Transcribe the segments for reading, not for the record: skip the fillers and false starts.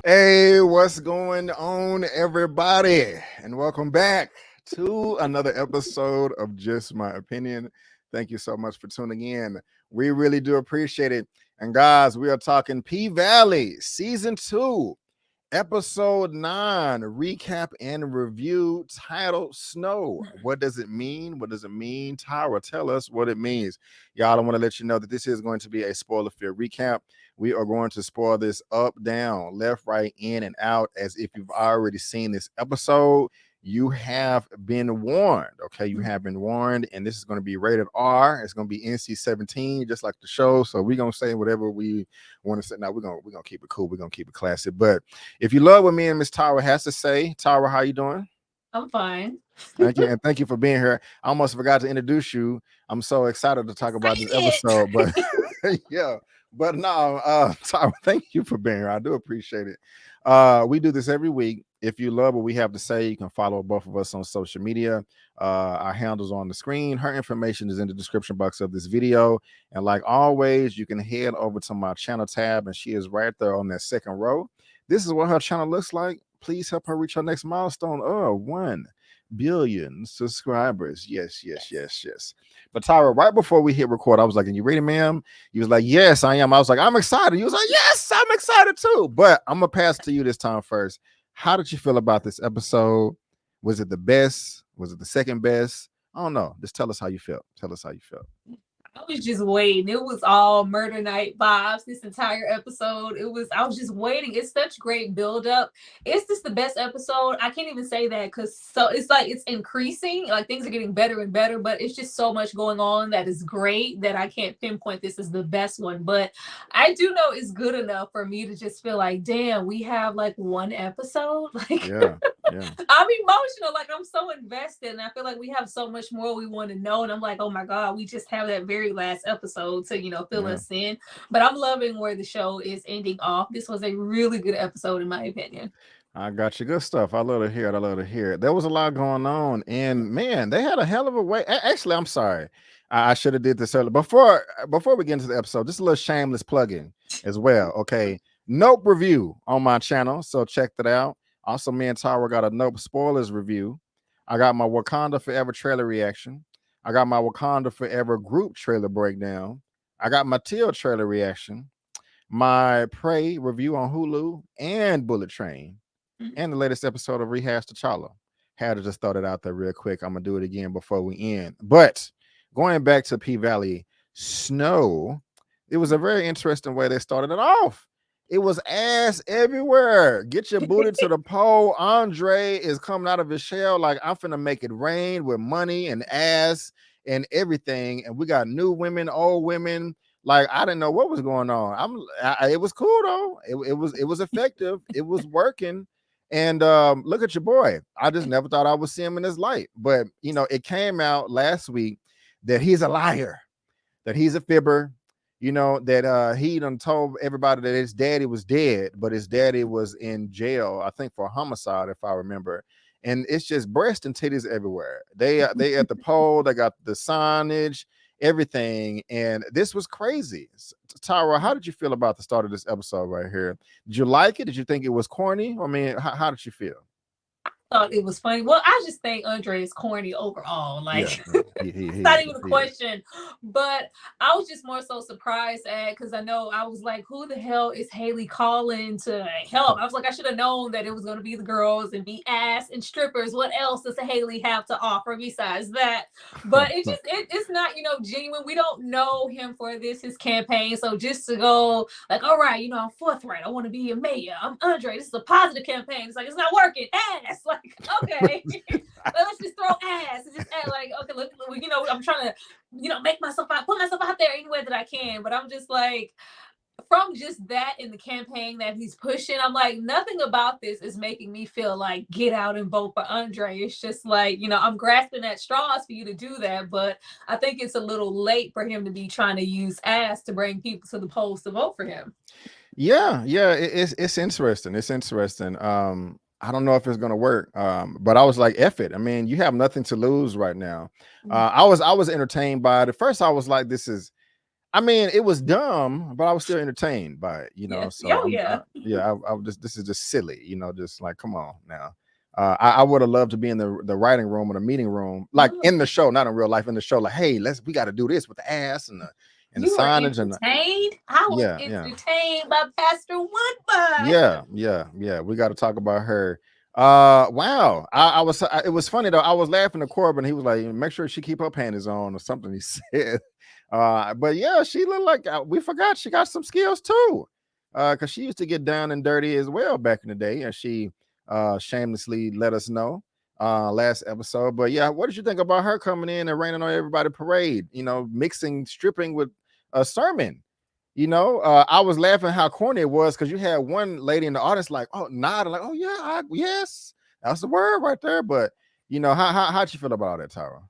Hey, what's going on, everybody? And welcome back to another episode of Just My Opinion. Thank you so much for tuning in. We really do appreciate it. And guys, we are talking P-Valley Season 2, Episode 9, recap and review, titled Snow. What does it mean? What does it mean? Tyra, tell us what it means. Y'all, I want to let you know that this is going to be a spoiler-free recap. We are going to spoil this up, down, left, right, in, and out. As if you've already seen this episode, you have been warned. Okay, you have been warned, and this is going to be rated R. It's going to be NC-17, just like the show. So we're gonna say whatever we want to say. Now we're gonna keep it cool. We're gonna keep it classy. But if you love what me and Miss Tyra has to say, Tyra, how you doing? I'm fine. Thank you, and thank you for being here. I almost forgot to introduce you. I'm so excited to talk about this episode, but yeah. But no, Tyra, thank you for being here. I do appreciate it. We do this every week. If you love what we have to say, you can follow both of us on social media. Our handles on the screen. Her information is in the description box of this video. And like always, you can head over to my channel tab, and she is right there on that second row. This is what her channel looks like. Please help her reach her next milestone of 1 billion subscribers. Yes. But Tyra, right before we hit record, I was like, "Are you ready, ma'am?" You was like, "Yes, I am." I was like, "I'm excited." You was like, "Yes, I'm excited too." But I'm gonna pass to you this time first. How did you feel about this episode? Was it the best? Was it the second best? I don't know. Just tell us how you felt. Tell us how you felt. I was just waiting. It was all murder night vibes this entire episode. I was just waiting. It's such great buildup. Is this the best episode? I can't even say that because it's like it's increasing. Like things are getting better and better, but it's just so much going on that is great that I can't pinpoint this as the best one. But I do know it's good enough for me to just feel like, damn, we have like one episode. Like Yeah. I'm emotional. Like I'm so invested, and I feel like we have so much more we want to know. And I'm like, oh my god, we just have that very last episode to fill us in. But I'm loving where the show is ending off. This was a really good episode, in my opinion. I got you. Good stuff. I love to hear it. I love to hear it. There was a lot going on, and man, they had a hell of a way. Actually, I'm sorry. I should have did this earlier. Before we get into the episode, just a little shameless plug-in as well. Okay. Nope review on my channel. So check that out. Also, me and Tyra got a Nope spoilers review. I got my Wakanda Forever trailer reaction. I got my Wakanda Forever group trailer breakdown. I got my Teal trailer reaction. My Prey review on Hulu and Bullet Train. And the latest episode of Rehash T'Challa. Had to just throw that out there real quick. I'm gonna do it again before we end. But going back to P-Valley Snow, it was a very interesting way they started it off. It was ass everywhere. Get your booty to the pole. Andre is coming out of his shell like I'm finna make it rain with money and ass and everything. And we got new women, old women. Like I didn't know what was going on. It was cool though. It was effective. It was working. And look at your boy. I just never thought I would see him in this light. But it came out last week that he's a liar, that he's a fibber, that he done told everybody that his daddy was dead, but his daddy was in jail, I think for homicide, if I remember. And it's just breast and titties everywhere. They at the pole, they got the signage, everything, and this was crazy. Tyra, how did you feel about the start of this episode right here? Did you like it? Did you think it was corny? I mean, how did you feel? Thought it was funny. Well, I just think Andre is corny overall. Like it's not even a question. But I was just more so surprised because I know I was like, who the hell is Haley calling to help? I was like, I should have known that it was going to be the girls and be ass and strippers. What else does Haley have to offer besides that? But it's not genuine. We don't know him for his campaign. So just to go like, all right, I'm forthright. I want to be a mayor. I'm Andre. This is a positive campaign. It's like it's not working. Ass. Like, okay, let's just throw ass and just act like, okay, look, I'm trying to, make myself out, put myself out there any way that I can. But I'm just like, from just that in the campaign that he's pushing, I'm like, nothing about this is making me feel like get out and vote for Andre. It's just like, I'm grasping at straws for you to do that, but I think it's a little late for him to be trying to use ass to bring people to the polls to vote for him. Yeah, it's interesting. It's interesting. I don't know if it's gonna work. But I was like, F it. I mean, you have nothing to lose right now. I was entertained by it. At first, I was like, I mean, it was dumb, but I was still entertained by it, you know. Yes. So I just this is just silly, you know, just like come on now. I would have loved to be in the writing room or the meeting room, like in the show, not in real life, in the show. Like, hey, we got to do this with the ass and the You were signage and entertained. I was entertained by Pastor Woodbine. yeah. We got to talk about her. Wow. I was. It was funny though. I was laughing at Corbin. He was like, "Make sure she keep her panties on" or something. He said. But yeah, she looked like we forgot she got some skills too. Because she used to get down and dirty as well back in the day, and she shamelessly let us know last episode. But yeah, what did you think about her coming in and raining on everybody parade? You know, mixing stripping with a sermon. You know, I was laughing how corny it was because you had one lady in the audience like, oh, nodding, like, oh yeah, yes, that's the word right there. But you know, how'd you feel about all that, Tara?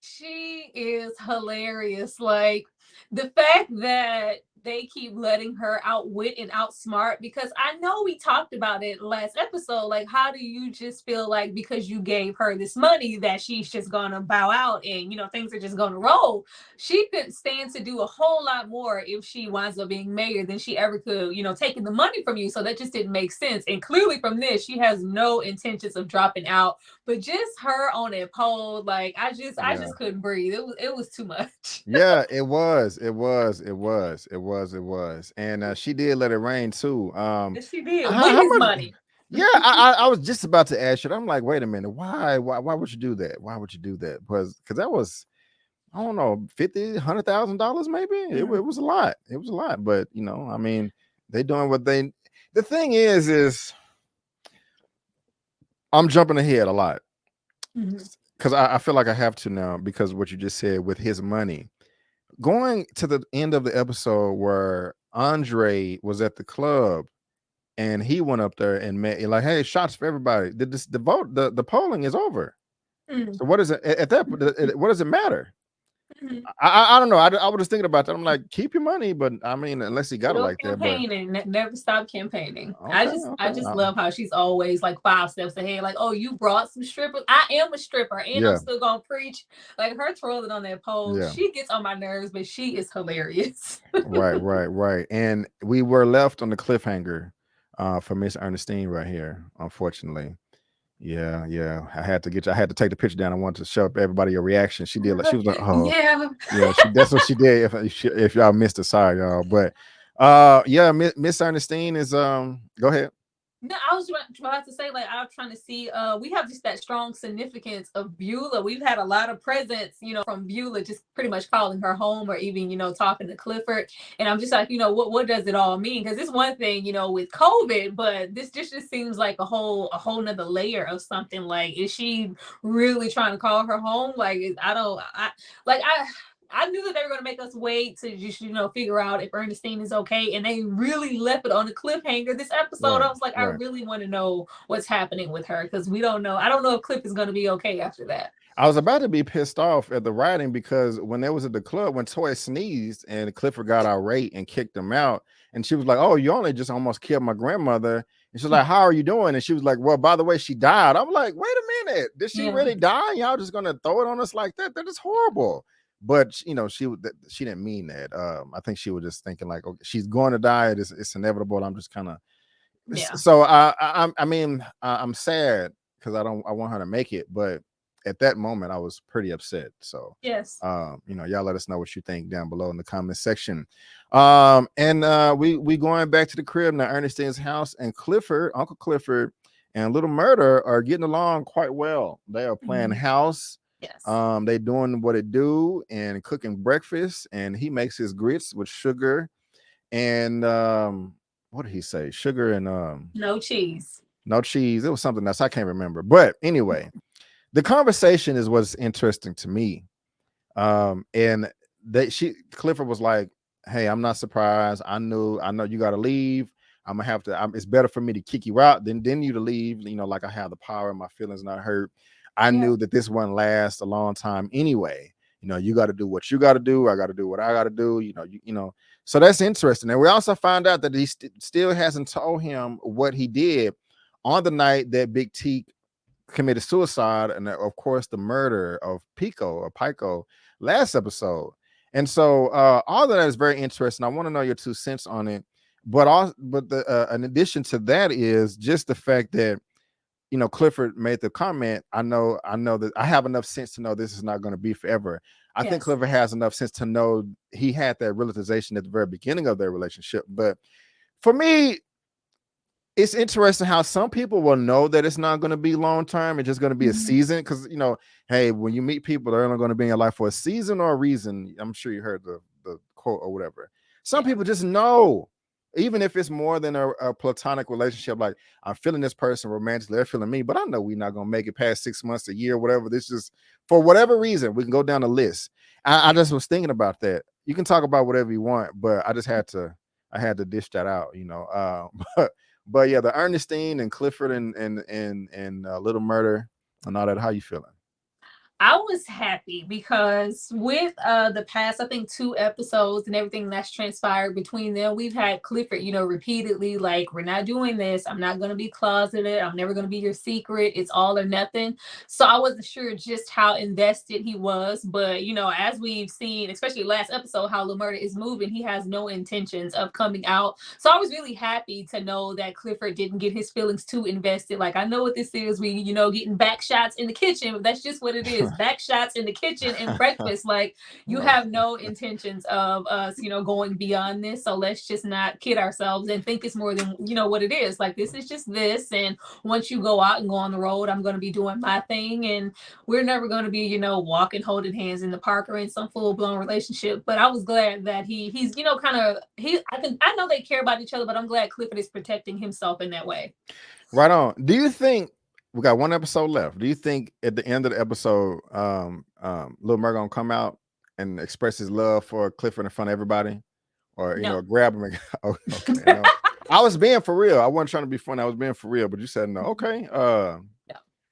She is hilarious. Like the fact that they keep letting her outwit and outsmart, because I know we talked about it last episode. Like, how do you just feel like because you gave her this money that she's just gonna bow out and things are just gonna roll? She could stand to do a whole lot more if she winds up being mayor than she ever could, taking the money from you. So that just didn't make sense. And clearly from this, she has no intentions of dropping out. But just her on that pole, like I just couldn't breathe. It was too much. Yeah, it was. And she did let it rain too. Yes, she did with how his much? money. Yeah, I was just about to ask you. I'm like, wait a minute, why would you do that? Why would you do that? Because that was, I don't know, $100,000 maybe. It was a lot. It was a lot. But I mean, they doing what they. The thing is I'm jumping ahead a lot because I feel like I have to now because of what you just said with his money. Going to the end of the episode where Andre was at the club and he went up there and met like, hey, shots for everybody. The polling is over. So what is it at that? What does it matter? I don't know. I was just thinking about that. I'm like, keep your money, but I mean, unless he got it like that. But never stop campaigning. Okay, I just love how she's always like 5 steps ahead. Like, oh, you brought some strippers. I am a stripper, and I'm still gonna preach. Like her twirling on that pole, she gets on my nerves, but she is hilarious. Right. And we were left on the cliffhanger for Miss Ernestine right here, unfortunately. Yeah. I had to take the picture down. I wanted to show up everybody your reaction. She did. She was like, oh, yeah. That's what she did. If y'all missed it, sorry, y'all. But yeah, Miss Ernestine is go ahead. No, I was about to say, like, I was trying to see, we have just that strong significance of Beulah. We've had a lot of presence, from Beulah, just pretty much calling her home or even, talking to Clifford. And I'm just like, what does it all mean? Because it's one thing, with COVID, but this just seems like a whole nother layer of something. Like, is she really trying to call her home? Like, I knew that they were going to make us wait to just, figure out if Ernestine is okay. And they really left it on a cliffhanger this episode. I was like, I really want to know what's happening with her because we don't know. I don't know if Cliff is going to be okay after that. I was about to be pissed off at the writing because when they was at the club, when Toy sneezed and Clifford got irate and kicked him out, and she was like, oh, you only just almost killed my grandmother. And she's like, how are you doing? And she was like, well, by the way, she died. I'm like, wait a minute. Did she really die? Y'all just going to throw it on us like that? That is horrible. But she didn't mean that. I think she was just thinking like, okay, she's going to die. It's inevitable. I'm just kind of So I mean, I'm sad because I want her to make it. But at that moment, I was pretty upset. So yes, y'all let us know what you think down below in the comment section. And we going back to the crib now, Ernestine's house, and Uncle Clifford, and Little Murda are getting along quite well. They are playing house. Yes. They doing what it do and cooking breakfast, and he makes his grits with sugar and what did he say? Sugar and no cheese. No cheese. It was something else. I can't remember. But anyway, the conversation is what's interesting to me. And Clifford was like, hey, I'm not surprised. I know you gotta leave. I'm gonna have to. It's better for me to kick you out than you to leave. Like I have the power, my feelings not hurt. I knew that this wouldn't last a long time anyway. You got to do what you got to do. I got to do what I got to do. So that's interesting. And we also found out that he still hasn't told him what he did on the night that Big T committed suicide, and of course the murder of Pico last episode. And so all of that is very interesting. I want to know your 2 cents on it. But also, but the in addition to that is just the fact that Clifford made the comment. I know that I have enough sense to know this is not going to be forever. I think Clifford has enough sense to know he had that realization at the very beginning of their relationship. But for me, it's interesting how some people will know that it's not going to be long term. It's just going to be a season because hey, when you meet people, they're only going to be in your life for a season or a reason. I'm sure you heard the quote or whatever. Some people just know, even if it's more than a platonic relationship. Like, I'm feeling this person romantically, they're feeling me, but I know we're not going to make it past 6 months, a year, whatever. This is for whatever reason. We can go down the list. I just was thinking about that. You can talk about whatever you want, but I had to dish that out, but yeah, the Ernestine and Clifford and Little Murder and all that. How you feeling? I was happy because with the past, I think 2 episodes and everything that's transpired between them, we've had Clifford, repeatedly like, we're not doing this. I'm not going to be closeted. I'm never going to be your secret. It's all or nothing. So I wasn't sure just how invested he was. But, as we've seen, especially last episode, how Lamurda is moving, he has no intentions of coming out. So I was really happy to know that Clifford didn't get his feelings too invested. Like, I know what this is. We, getting back shots in the kitchen, but that's just what it is. Back shots in the kitchen and breakfast. Like, you have no intentions of us, going beyond this. So let's just not kid ourselves and think it's more than, what it is. Like, this is just this. And once you go out and go on the road, I'm going to be doing my thing. And we're never going to be, walking, holding hands in the park or in some full blown relationship. But I was glad that he's, I know they care about each other, but I'm glad Clifford is protecting himself in that way. Right on. Do you think we got 1 episode left? Do you think at the end of the episode, Lil Murda gonna come out and express his love for Clifford in front of everybody, or grab him? And, okay, no. I was being for real. I wasn't trying to be funny. I was being for real. But you said no. Okay.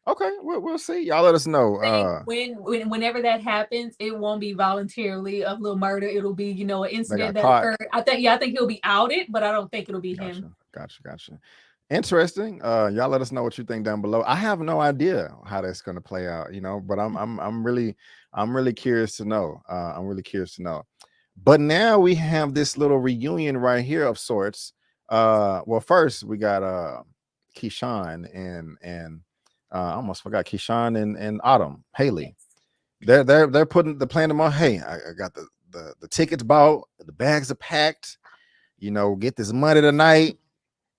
Okay. We'll see. Y'all let us know. Whenever that happens, it won't be voluntarily of Lil Murda. It'll be an incident that caught. occurred. I think he'll be outed, but I don't think it'll be him. Gotcha. Interesting. Y'all let us know what you think down below. I have no idea how that's going to play out, but I'm really curious to know. I'm really curious to know. But now we have this little reunion right here of sorts. Well, first we got Keyshawn and I almost forgot Keyshawn and Autumn Haley. They're putting the plan tomorrow. Hey, I got the tickets bought, the bags are packed. Get this money tonight.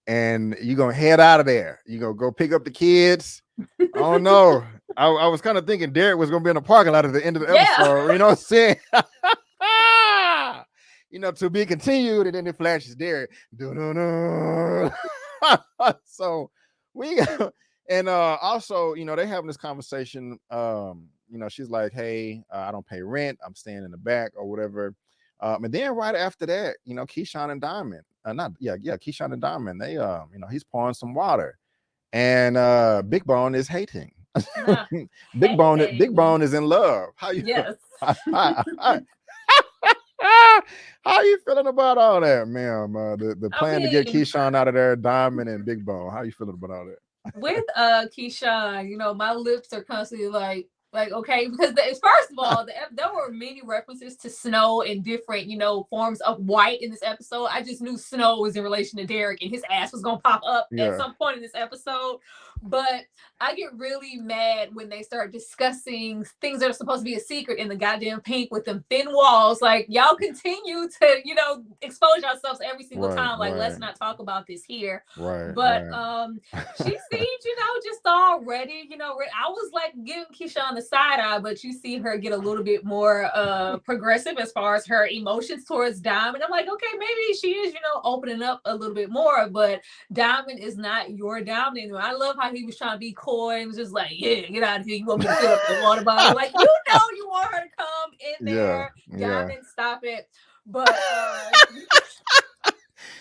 And you're gonna head out of there. You're gonna go pick up the kids. I don't know. I was kind of thinking Derek was gonna be in the parking lot at the end of the episode. You know what I'm saying? To be continued, and then it flashes Derek. So we got, and also, they having this conversation. She's like, hey, I don't pay rent. I'm staying in the back or whatever. And then right after that, Keyshawn and Diamond. Keyshawn and Diamond. They he's pouring some water. And Big Bone is hating. Big Bone is in love. How you how you feeling about all that, ma'am? The plan to get Keyshawn out of there, Diamond and Big Bone. How you feeling about all that? With Keyshawn, my lips are constantly like, okay, because first of all, there were many references to snow and different, forms of white in this episode. I just knew snow was in relation to Derek and his ass was gonna pop up at some point in this episode. But I get really mad when they start discussing things that are supposed to be a secret in the goddamn Pynk with them thin walls. Like, y'all continue to, expose yourselves every single time. Like, let's not talk about this here. But she seems, just already, I was like giving Keyshawn the side eye, but you see her get a little bit more progressive as far as her emotions towards Diamond. I'm like, okay, maybe she is, opening up a little bit more, but Diamond is not your Diamond anymore. I love how he was trying to be coy and was just like, yeah, get out of here. You want me to fill up the water bottle? Like, you want her to come in there. Diamond, stop it. But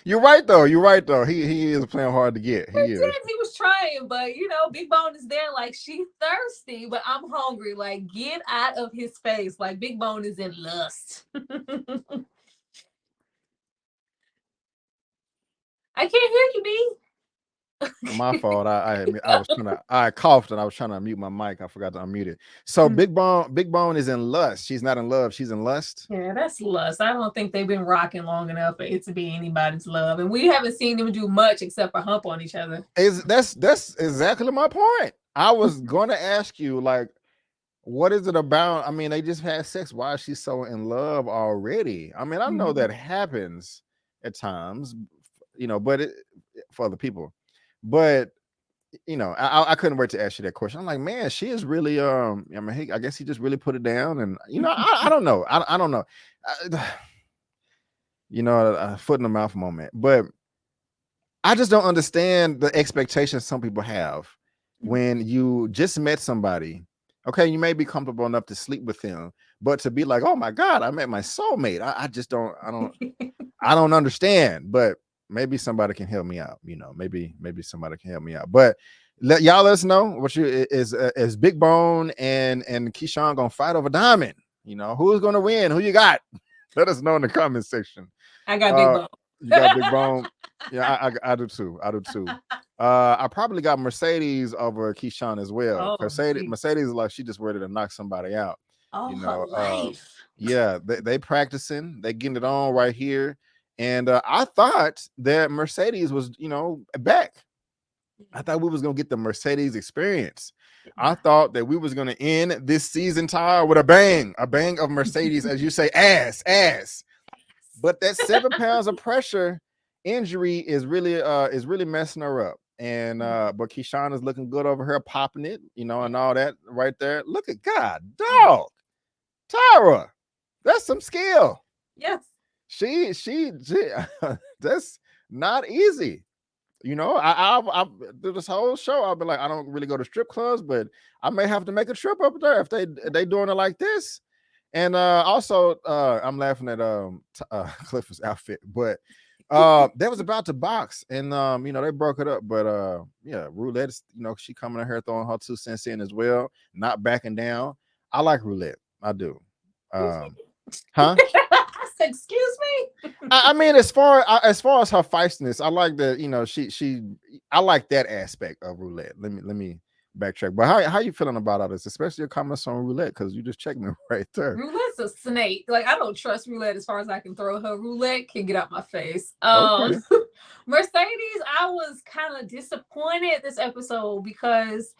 You're right though. He is playing hard to get. He was trying, but Big Bone is there like, she's thirsty, but I'm hungry. Like, get out of his face. Like, Big Bone is in lust. I can't hear you, B. My fault. I was trying to. I coughed and I was trying to unmute my mic. I forgot to unmute it. So Big Bone is in lust. She's not in love. She's in lust. Yeah, that's lust. I don't think they've been rocking long enough for it to be anybody's love, and we haven't seen them do much except for hump on each other. That's exactly my point. I was going to ask you, like, what is it about? I mean, they just had sex. Why is she so in love already? I mean, I know that happens at times, but for other people, but I couldn't wait to ask you that question. I'm like, man, she is really I mean, I guess he just really put it down, and I don't know. I don't know. A foot in the mouth moment, but I just don't understand the expectations some people have when you just met somebody. Okay, you may be comfortable enough to sleep with them, but to be like, oh my God, I met my soulmate. I just don't, I don't understand. But maybe somebody can help me out. Maybe somebody can help me out. But let us know what is Big Bone and Keyshawn gonna fight over Diamond. Who's gonna win? Who you got? Let us know in the comment section. I got Big Bone. You got Big Bone. Yeah, I do too. I probably got Mercedes over Keyshawn as well. Mercedes is like she just ready to knock somebody out. Her life. Yeah, they practicing. They getting it on right here. And I thought that Mercedes was, back. I thought we was gonna get the Mercedes experience. I thought that we was gonna end this season tire with a bang of Mercedes, as you say, ass. But that 7 pounds of pressure injury is really messing her up. And but Keyshawn is looking good over here, popping it, and all that right there. Look at God, dog, Tyra, that's some skill. Yes, she that's not easy. I through this whole show, I'll be like, I don't really go to strip clubs, but I may have to make a trip up there if they doing it like this. And also, I'm laughing at Clifford's outfit, but they was about to box, and they broke it up. But yeah, Roulette, she coming in here throwing her 2 cents in as well, not backing down. I like Roulette, I do. Huh? I said, excuse me. I mean, as far as her feistiness, I like that. I like that aspect of Roulette. Let me backtrack. But how you feeling about all this, especially your comments on Roulette, because you just checked me right there. Roulette's a snake. Like, I don't trust Roulette as far as I can throw her. Roulette can get out my face. Okay. Mercedes, I was kind of disappointed this episode because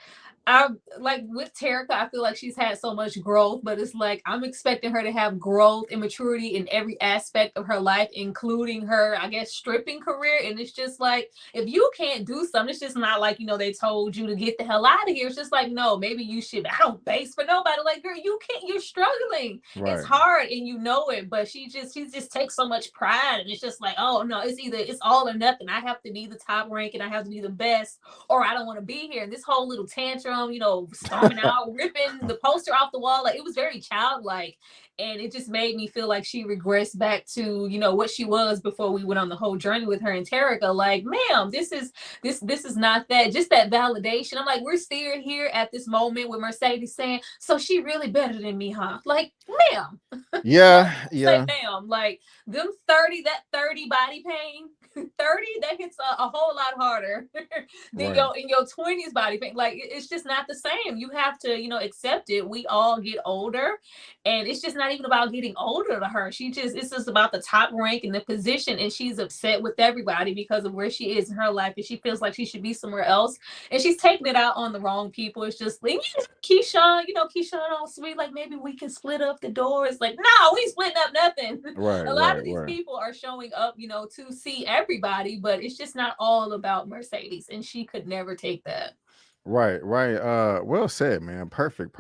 I like with Terica, I feel like she's had so much growth, but it's like I'm expecting her to have growth and maturity in every aspect of her life, including her, I guess, stripping career. And it's just like, if you can't do something, it's just not like, they told you to get the hell out of here. It's just like, no, maybe you should. I don't base for nobody. Like, girl, you can't, you're struggling. Right. It's hard and you know it, but she just takes so much pride. And it's just like, oh no, it's all or nothing. I have to be the top rank and I have to be the best, or I don't want to be here. And this whole little tantrum, storming out, ripping the poster off the wall, like it was very childlike, and it just made me feel like she regressed back to what she was before we went on the whole journey with her and Terica. Like, ma'am, this is not that, just that validation. I'm like, we're still here at this moment with Mercedes saying, so she really better than me, huh? Like, ma'am. Yeah. Like, ma'am, like them 30 body pain, 30 that hits a whole lot harder than in your 20s body pain. Like, it's just not the same. You have to accept it. We all get older, and it's just not even about getting older to her. It's just about the top rank and the position, and she's upset with everybody because of where she is in her life, and she feels like she should be somewhere else, and she's taking it out on the wrong people. It's just like, Keyshawn, Keyshawn all sweet, like maybe we can split up the doors. Like, no, we splitting up nothing. A lot of these people are showing up to see everybody, but it's just not all about Mercedes, and she could never take that. Right. Well said, man. Perfect.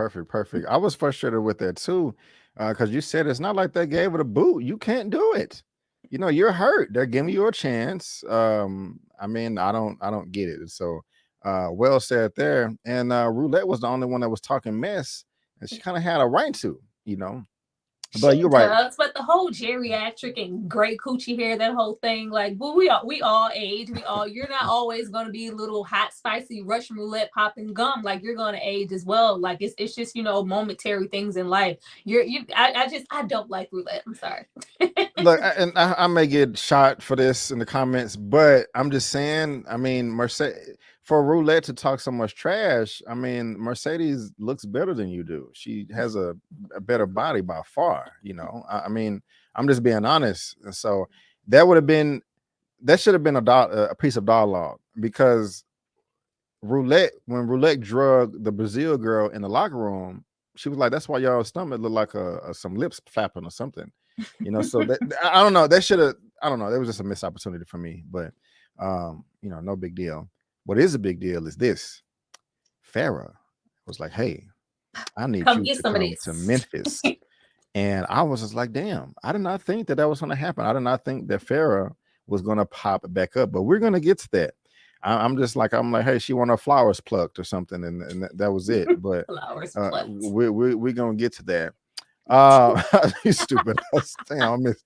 I was frustrated with that too, because you said it's not like they gave it a boot. You can't do it. You're hurt. They're giving you a chance. I mean, I don't get it. So well said there. And Roulette was the only one that was talking mess, and she kind of had a right to, But She you're right. does, but the whole geriatric and great coochie hair, that whole thing, like, well, we all age. You're not always gonna be little hot, spicy Russian roulette popping gum. Like, you're gonna age as well. Like, it's just, momentary things in life. I don't like roulette. I'm sorry. Look, I may get shot for this in the comments, but I'm just saying. I mean, Mercedes, for Roulette to talk so much trash. I mean, Mercedes looks better than you do. She has a better body by far. I mean, I'm just being honest. And so that should have been a piece of dialogue, because when Roulette drug the Brazil girl in the locker room, she was like, "That's why y'all stomach look like some lips flapping or something." So I don't know. That should have. I don't know. That was just a missed opportunity for me, but no big deal. What is a big deal is this: Farrah was like, "Hey, I need Come you get to some of come to this. Memphis," and I was just like, "Damn, I did not think that was going to happen. I did not think that Farrah was going to pop back up, but we're going to get to that." I'm like, hey, she want her flowers plucked or something, and that was it. But Flowers plucked. we're gonna get to that. You stupid. Damn, I missed.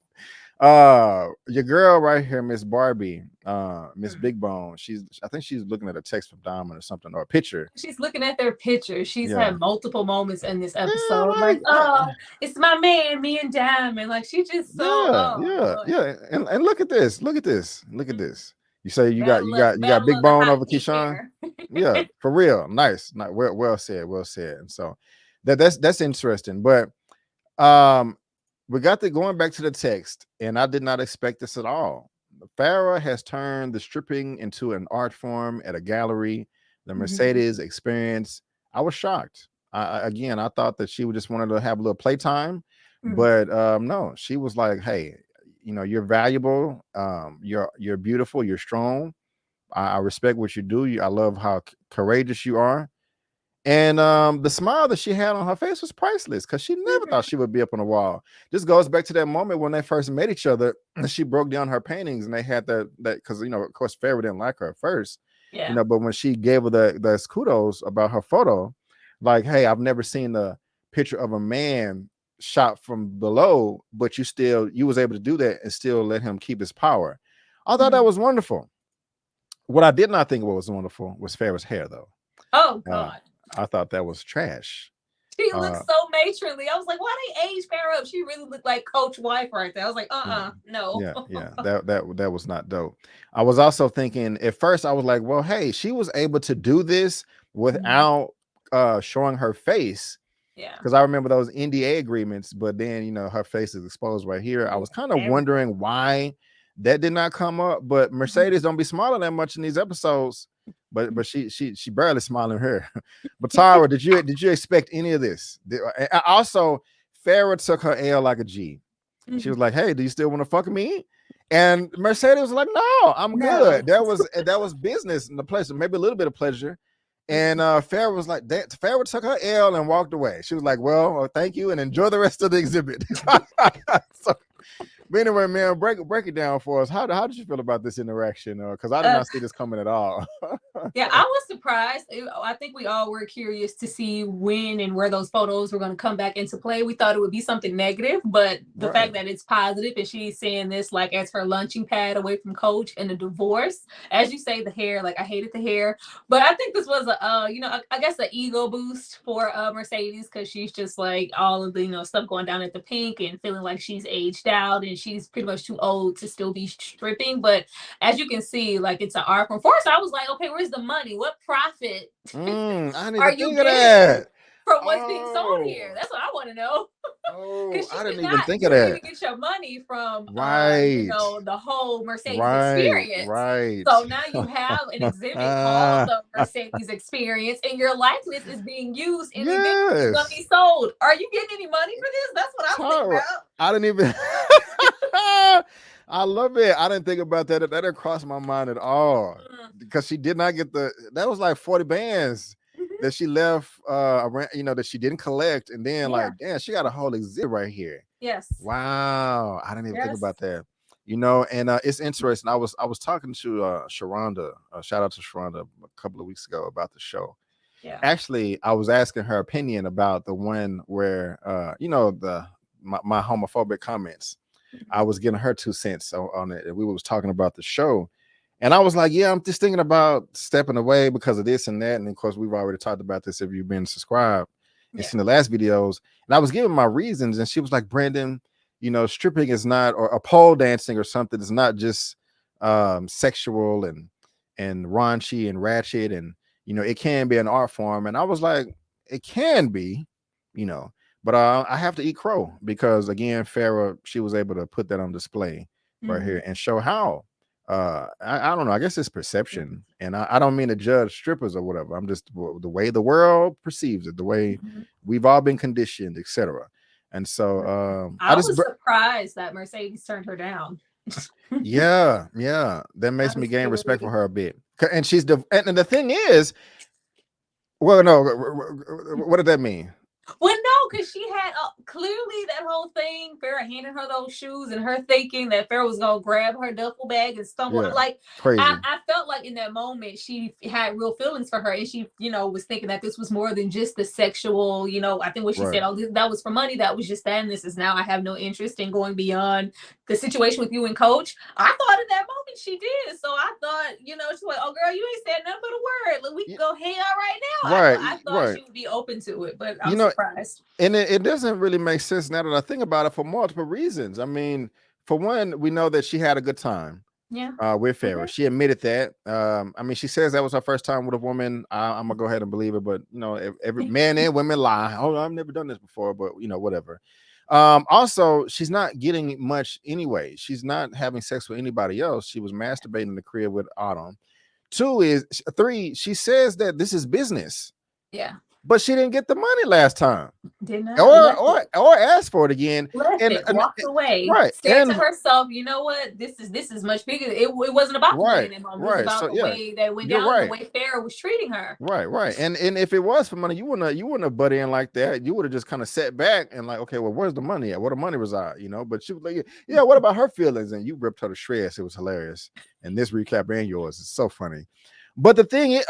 Your girl right here, Miss Barbie, Miss Big Bone. I think she's looking at a text from Diamond or something, or a picture. She's looking at their pictures. She's Yeah. had multiple moments in this Yeah, episode. right. It's my man, me and Diamond. Like, she just Yeah. And look at this. Look at this. You say you got battle Big of the Bone hot over pink Keyshawn. hair. Yeah, for real. Nice. Well said. Well said. And so that's interesting. But we got going back to the text, and I did not expect this at all. Farrah has turned the stripping into an art form at a gallery. The Mercedes experience. I was shocked. I thought that she would just wanted to have a little playtime, but no, she was like, "Hey, you're valuable. You're beautiful. You're strong. I respect what you do. I love how courageous you are." And the smile that she had on her face was priceless, because she never thought she would be up on the wall. This goes back to that moment when they first met each other. She broke down her paintings, and they had that because of course Farrah didn't like her at first. Yeah. But when she gave her the kudos about her photo, like, "Hey, I've never seen a picture of a man shot from below, but you was able to do that and still let him keep his power." I thought that was wonderful. What I did not think was wonderful was Farrah's hair, though. Oh God. I thought that was trash. She looked so matronly. I was like, why they age Farrah up? She really looked like Coach Wife right there. I was like, no. Yeah. That was not dope. I was also thinking at first, I was like, well, hey, she was able to do this without showing her face. Yeah. Because I remember those NDA agreements, but then her face is exposed right here. I was kind of wondering why that did not come up. But Mercedes don't be smiling that much in these episodes. But she barely smiling here. But Tara, did you expect any of this? Also, Farrah took her L like a G. She was like, "Hey, do you still want to fuck me?" And Mercedes was like, "No, I'm good." That was business in the pleasure, maybe a little bit of pleasure. And Farrah was like, Farrah took her L and walked away. She was like, "Well, thank you and enjoy the rest of the exhibit." But anyway, man, break it down for us. How did you feel about this interaction? Because I did not see this coming at all. Yeah, I was surprised. I think we all were curious to see when and where those photos were going to come back into play. We thought it would be something negative, but the fact that it's positive and she's saying this like as her launching pad away from Coach and the divorce. As you say, the hair, like I hated the hair, but I think this was I guess an ego boost for Mercedes, because she's just like all of the stuff going down at the Pynk and feeling like she's aged out and she's pretty much too old to still be stripping. But as you can see, like, it's an art form. First, I was like, okay, where's the money? What profit are you getting from what's being sold here? That's what I want to know. Because I didn't you even think of didn't that. even get your money from the whole Mercedes experience. Right. So now you have an exhibit called the Mercedes experience, and your likeness is being used in an event that's going to be sold. Are you getting any money for this? That's what I'm thinking about. I didn't even I love it. I didn't think about that. That didn't cross my mind at all. Because she did not get that was like 40 bands that she left around, that she didn't collect. And then like, damn, she got a whole exhibit right here. Yes. Wow. I didn't even think about that. And it's interesting. I was talking to Sharronda, shout out to Sharronda, a couple of weeks ago about the show. Yeah. Actually, I was asking her opinion about the one where the my homophobic comments. I was getting her 2 cents on it. We was talking about the show, and I was like, yeah, I'm just thinking about stepping away because of this and that. And of course, we've already talked about this if you've been subscribed and seen the last videos. And I was giving my reasons, and she was like, Brandon, stripping is not, or pole dancing or something is not just sexual and raunchy and ratchet, and it can be an art form. And I was like, it can be, but I have to eat crow because again, Farrah, she was able to put that on display right here and show how. I don't know. I guess it's perception, and I don't mean to judge strippers or whatever. I'm just the way the world perceives it, the way we've all been conditioned, etc. And so I was surprised that Mercedes turned her down. yeah, that makes me gain respect for her a bit. And she's and the thing is, well, no, what did that mean? Well, no, because she had clearly that whole thing, Farrah handing her those shoes and her thinking that Farrah was going to grab her duffel bag and stumble. Like, crazy. I felt like in that moment, she had real feelings for her. And she, was thinking that this was more than just the sexual, I think what she said, that was for money. That was just that. And this is now I have no interest in going beyond the situation with you and Coach. I thought in that moment she did. So I thought, she's like, oh, girl, you ain't said nothing but a word. Like, we can go hang out right now. Right. I thought she would be open to it, but I'm surprised. And it doesn't really make sense now that I think about it for multiple reasons. I mean, for one, we know that she had a good time with Farrah. She admitted that. I mean, she says that was her first time with a woman. I'm gonna go ahead and believe it, but every man and women lie. Oh, I've never done this before, but whatever. Also, she's not getting much anyway. She's not having sex with anybody else. She was masturbating in the crib with Autumn. 3, she says that this is business. Yeah. But she didn't get the money last time. Didn't or ask for it again. Walked away. Right. Said to herself, you know what? This is much bigger. It wasn't about the money anymore. It was about the way that went down, the way Farrah was treating her. Right. And if it was for money, you wouldn't have butt in like that. You would have just kind of sat back and like, okay, well, where's the money at? Where the money reside? But she was like, yeah, what about her feelings? And you ripped her to shreds. It was hilarious. And this recap and yours is so funny. But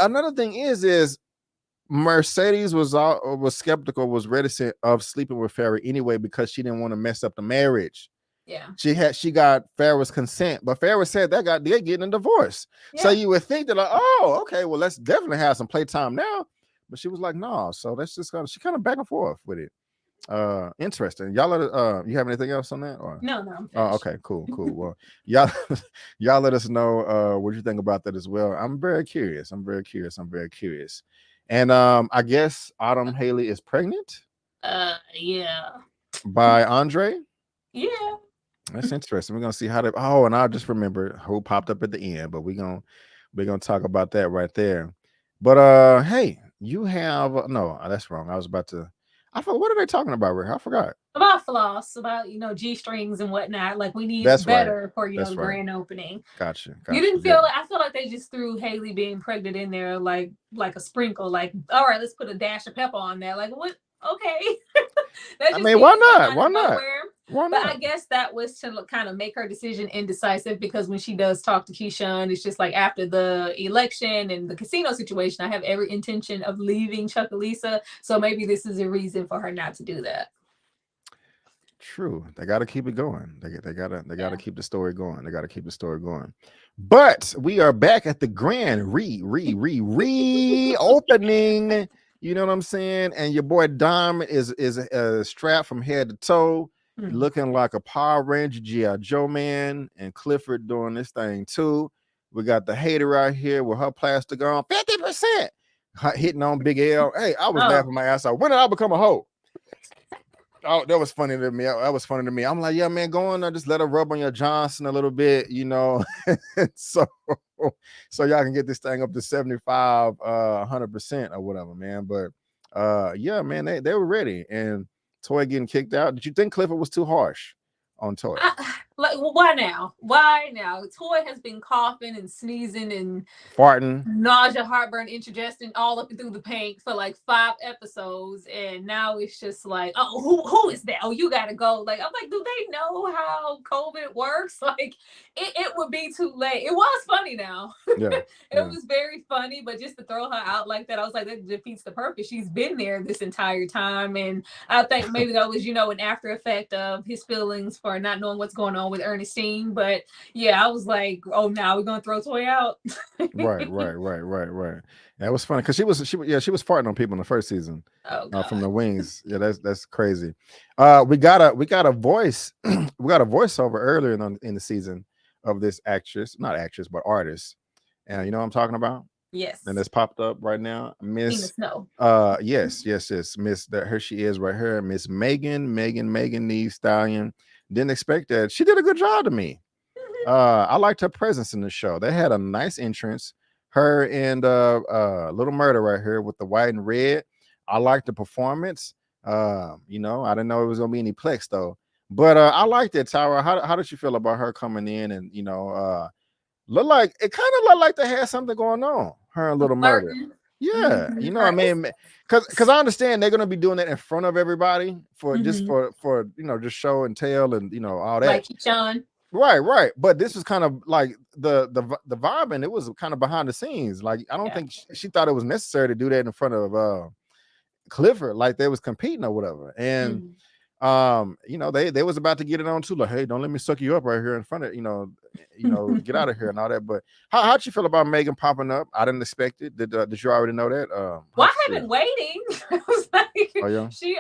another thing is Mercedes was skeptical, was reticent of sleeping with Farrah anyway because she didn't want to mess up the marriage. Yeah, she got Farrah's consent, but Farrah said they're getting a divorce. Yeah. So you would think that, like, oh, okay, well, let's definitely have some playtime now. But she was like, no. So that's just she kind of back and forth with it. Interesting. Y'all you have anything else on that? Or? No. Oh, okay, cool. Well, y'all let us know what you think about that as well. I'm very curious. And I guess Autumn Haley is pregnant. Yeah. By Andre. Yeah. That's interesting. We're gonna see how they. Oh, and I just remembered who popped up at the end, but we're gonna talk about that right there. But hey, you have no. That's wrong. I was about to. I forgot. What are they talking about, Rick? I forgot. About floss, about G-strings and whatnot. Like we need better for the grand opening. Gotcha. You didn't feel like I feel like they just threw Haley being pregnant in there like a sprinkle. Like, all right, let's put a dash of pepper on there. Like what? Okay. I mean, why not? Why not? But I guess that was to kind of make her decision indecisive because when she does talk to Keyshawn, it's just like after the election and the casino situation, I have every intention of leaving Chuckalisa. So maybe this is a reason for her not to do that. True. They got to keep it going. They got to keep the story going. But we are back at the grand reopening. You know what I'm saying? And your boy Diamond is strapped from head to toe, looking like a Power Ranger G.I. Joe man, and Clifford doing this thing too. We got the hater right here with her plastic on 50%, hitting on Big L. Hey, I was laughing my ass off. When did I become a hoe? Oh, that was funny to me. I'm like, yeah, man, go on there, just let her rub on your Johnson a little bit, so y'all can get this thing up to 75, 100% or whatever, man. But yeah, man, they were ready. And Toy getting kicked out. Did you think Clifford was too harsh on Toy? Like, why now? Why now? Toy has been coughing and sneezing and farting, nausea, heartburn, indigestion all up through the Pynk for like 5 episodes, and now it's just like, oh, who is that? Oh, you gotta go. Like, I'm like, do they know how COVID works? Like, it would be too late. It was funny now. yeah, It was very funny, but just to throw her out like that, I was like, that defeats the purpose. She's been there this entire time, and I think maybe that was, an after effect of his feelings for not knowing what's going on with Ernestine. But yeah, I was like, oh, now we're gonna throw Toy out. right. That was funny because she was farting on people in the first season. Oh From the God. wings. Yeah, that's crazy. We got a voice, we got a voiceover earlier in the season of this actress, not actress, but artist. And you know what I'm talking about? Yes. And it's popped up right now. Miss Snow. Yes. Miss that her she is right here. Miss Megan Thee Stallion. Didn't expect that. She did a good job to me. I liked her presence in the show. They had a nice entrance. Her and Little Murda right here with the white and red. I liked the performance. I didn't know it was gonna be any plex though. But I liked it, Tyra. How did you feel about her coming in and look like it kind of looked like they had something going on, her and Little Murda. Yeah, I mean, because I understand they're gonna be doing it in front of everybody for just just show and tell and all that. Like Keyshawn. Right. But this was kind of like the vibe, and it was kind of behind the scenes. Like I don't think she thought it was necessary to do that in front of Clifford, like they was competing or whatever. And they was about to get it on too, like, hey, don't let me suck you up right here in front of get out of here and all that. But how'd you feel about Megan popping up? I didn't expect it. Did you already know that? Well, I have been waiting. I was like, oh yeah, she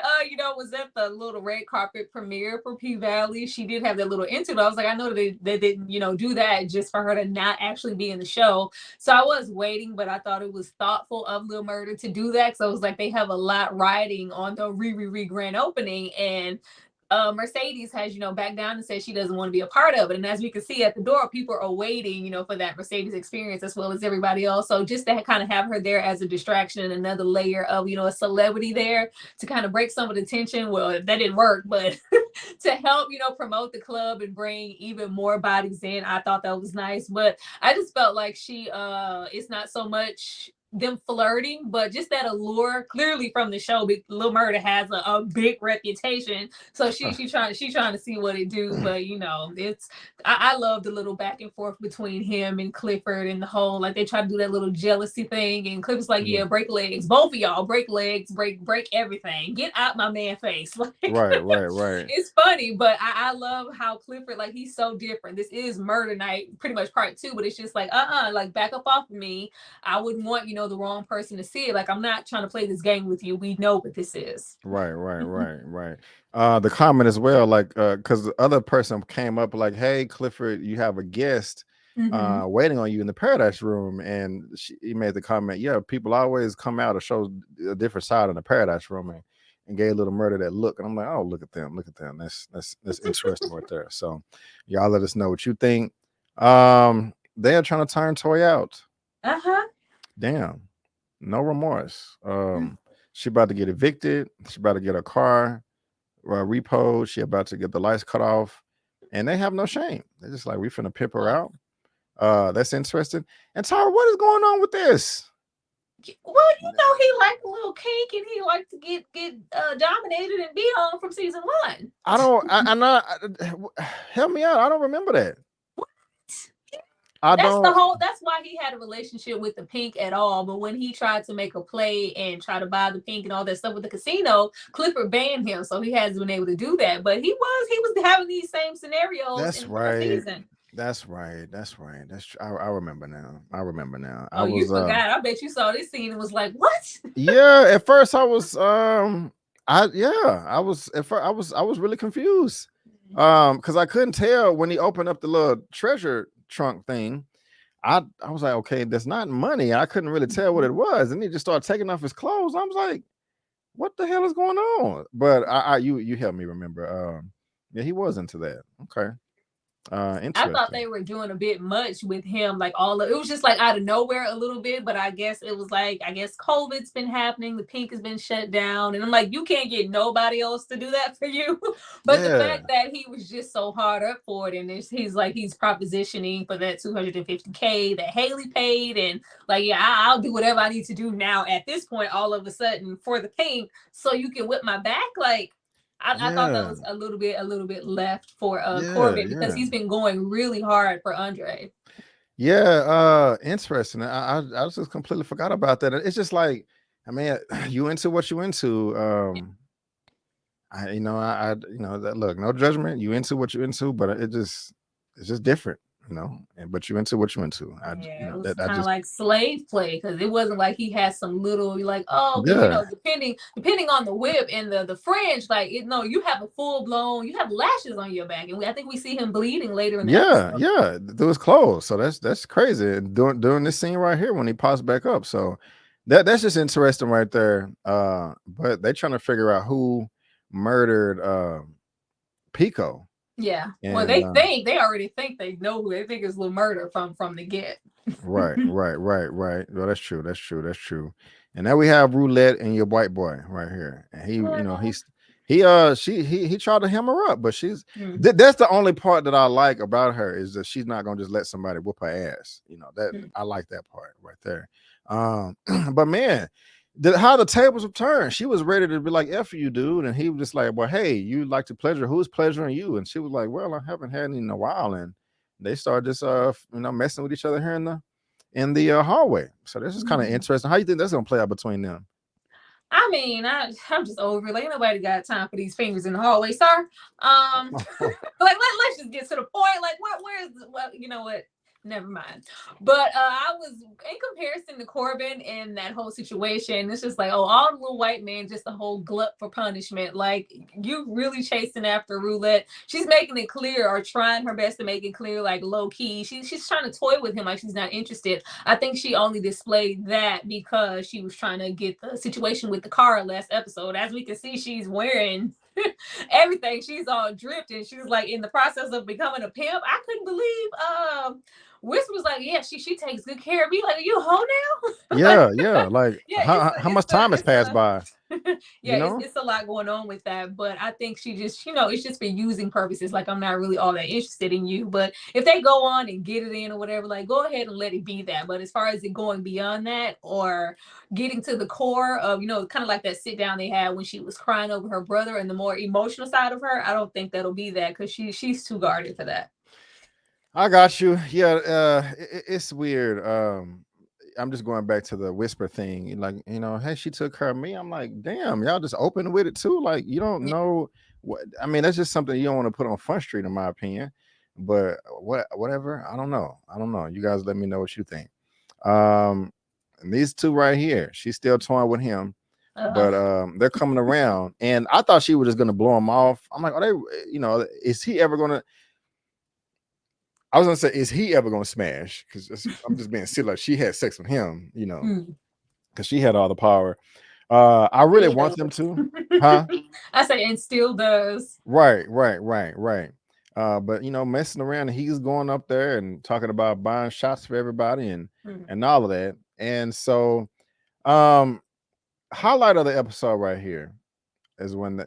was at the little red carpet premiere for P Valley. She did have that little interview. I was like, I know they didn't do that just for her to not actually be in the show. So I was waiting, but I thought it was thoughtful of Lil Murda to do that. So I was like, they have a lot riding on the re grand opening, and Mercedes has, backed down and said she doesn't want to be a part of it. And as we can see at the door, people are waiting, for that Mercedes experience as well as everybody else. So just to kind of have her there as a distraction and another layer of, a celebrity there to kind of break some of the tension. Well, that didn't work, but to help, promote the club and bring even more bodies in, I thought that was nice. But I just felt like she, it's not so much them flirting, but just that allure clearly from the show. Lil Murda has a big reputation, so she's trying to see what it do. But it's I love the little back and forth between him and Clifford and the whole, like, they try to do that little jealousy thing, and Clifford's like, yeah, break legs, both of y'all, break legs, break everything, get out my man face. Like, right. It's funny, but I love how Clifford, like, he's so different. This is Murder Night, pretty much part 2, but it's just like, like, back up off of me. I wouldn't want the wrong person to see it. Like, I'm not trying to play this game with you. We know what this is. Right. The comment as well, like, because the other person came up like, hey, Clifford, you have a guest waiting on you in the Paradise Room, and he made the comment, yeah, people always come out to show a different side in the Paradise Room, and gave Little Murda that look, and I'm like, oh, look at them, that's interesting right there. So y'all let us know what you think. They are trying to turn Toy out. Damn, no remorse. She about to get evicted. She about to get a car repoed. She about to get the lights cut off, and they have no shame. They're just like, we finna pimp her out. That's interesting. And Tyra, what is going on with this? Well, he liked a little cake, and he liked to get dominated and beat on from season 1. I'm not. Help me out. I don't remember that. That's why he had a relationship with the Pynk at all. But when he tried to make a play and try to buy the Pynk and all that stuff with the casino, Clifford banned him, so he hasn't been able to do that. But he was having these same scenarios. That's right. Season. That's right. I remember now. Oh, you forgot. I bet you saw this scene and was like, what? Yeah, at first I was I was really confused. Because I couldn't tell when he opened up the little treasure trunk thing. I was like, okay, that's not money. I couldn't really tell what it was, and he just started taking off his clothes. I was like, what the hell is going on? But you helped me remember. Yeah, he was into that. Okay. I thought Interesting. they were doing a bit much with him, like it was just like out of nowhere a little bit, but I guess it was like, I guess COVID's been happening, the Pynk has been shut down, and I'm like, you can't get nobody else to do that for you. But the Yeah. fact that he was just so hard up for it, and he's like, he's propositioning for that 250K that Haley paid, and like, yeah, I'll do whatever I need to do now at this point, all of a sudden for the Pynk, so you can whip my back, like. I thought that Yeah. was a little bit left for Yeah. Corbin, because Yeah. he's been going really hard for Andre. Yeah. Interesting. I just completely forgot about that. It's just like, I mean, you into what you into. That look, no judgment. You into what you into, but it's just different, but you into what you into. Yeah, it was I kind of just like slave play, because it wasn't like he had some little like, because yeah, depending on the whip and the fringe, like no, you have a full blown, you have lashes on your back, and I think we see him bleeding later in the episode. yeah. Through his clothes. So that's crazy. And during this scene right here when he pops back up. So that's just interesting right there. But they trying to figure out who murdered Pico. Yeah. Well, And they already think they know who they think is Lil Murder from the get. right. Well, that's true. That's true. That's true. And now we have Roulette and your white boy right here. And he tried to hem her up, but that's the only part that I like about her, is that she's not gonna just let somebody whoop her ass. That I like that part right there. But man, how the tables have turned. She was ready to be like, F you, dude. And he was just like, well, hey, you like to pleasure. Who's pleasuring you? And she was like, well, I haven't had any in a while. And they started just messing with each other here in the hallway. So this is kind of interesting. How you think that's gonna play out between them? I mean, I'm just over it. Like, nobody got time for these fingers in the hallway, sir. Let's just get to the point. Like, you know what? Never mind. But I was, in comparison to Corbin and that whole situation, it's just like, all the little white men, just the whole glut for punishment. Like, you really chasing after Roulette. She's making it clear, or trying her best to make it clear, like low key. She's trying to toy with him, like she's not interested. I think she only displayed that because she was trying to get the situation with the car last episode. As we can see, she's wearing everything. She's all dripped, and she was like in the process of becoming a pimp. I couldn't believe Whisper was like, yeah, she takes good care of me. Like, are you a hoe now? Yeah. Like how much time has passed by? Yeah, it's a lot going on with that. But I think she just, it's just for using purposes. Like, I'm not really all that interested in you. But if they go on and get it in or whatever, like, go ahead and let it be that. But as far as it going beyond that, or getting to the core of, kind of like that sit down they had when she was crying over her brother, and the more emotional side of her, I don't think that'll be that, because she's too guarded for that. I got you. Yeah, it's weird. I'm just going back to the Whisper thing. Like, hey, she took care of me. I'm like, damn, y'all just open with it too. Like, you don't know what. I mean, that's just something you don't want to put on Front Street, in my opinion. But whatever. I don't know. You guys let me know what you think. And these two right here, she's still toying with him. But they're coming around, and I thought she was just gonna blow him off. I'm like, are they? Is he ever gonna? I was gonna say, is he ever gonna smash? Because I'm just being silly. Like, she had sex with him, because she had all the power. I really want them to, huh? I say, and still does. Right. But messing around, he's going up there and talking about buying shots for everybody and all of that. And so, highlight of the episode right here is when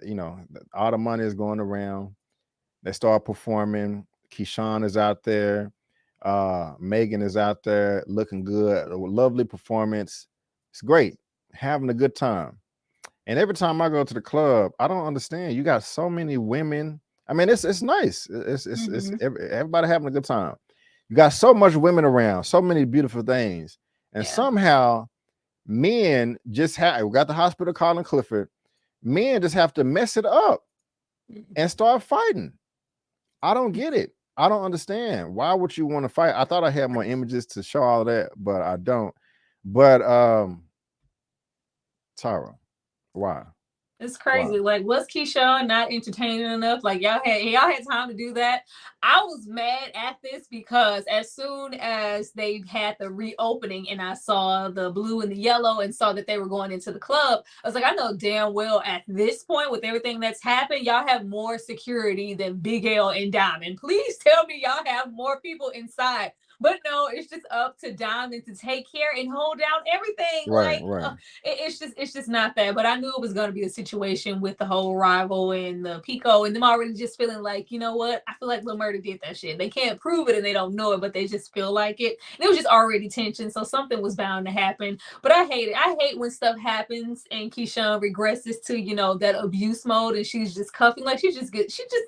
all the money is going around. They start performing. Keyshawn is out there. Megan is out there looking good. A lovely performance. It's great. Having a good time. And every time I go to the club, I don't understand. You got so many women. I mean, it's nice. It's everybody having a good time. You got so much women around, so many beautiful things. And somehow men just we got the hospital calling Clifford. Men just have to mess it up and start fighting. I don't get it. I don't understand. Why would you want to fight? I thought I had more images to show all that, but I don't. But Tara, why? It's crazy. Wow. Like, was Keyshawn not entertaining enough? Like, y'all had time to do that. I was mad at this because as soon as they had the reopening and I saw the blue and the yellow and saw that they were going into the club, I was like, I know damn well at this point with everything that's happened, y'all have more security than Big L and Diamond. Please tell me y'all have more people inside. But no, it's just up to Diamond to take care and hold down everything. Right, like, right. It's just not that. But I knew it was going to be a situation with the whole rival and the Pico and them already just feeling like, you know what? I feel like Lil Murda did that shit. They can't prove it and they don't know it, but they just feel like it. And it was just already tension, so something was bound to happen. But I hate it. I hate when stuff happens and Keyshawn regresses to, you know, that abuse mode and she's just cuffing. Like she just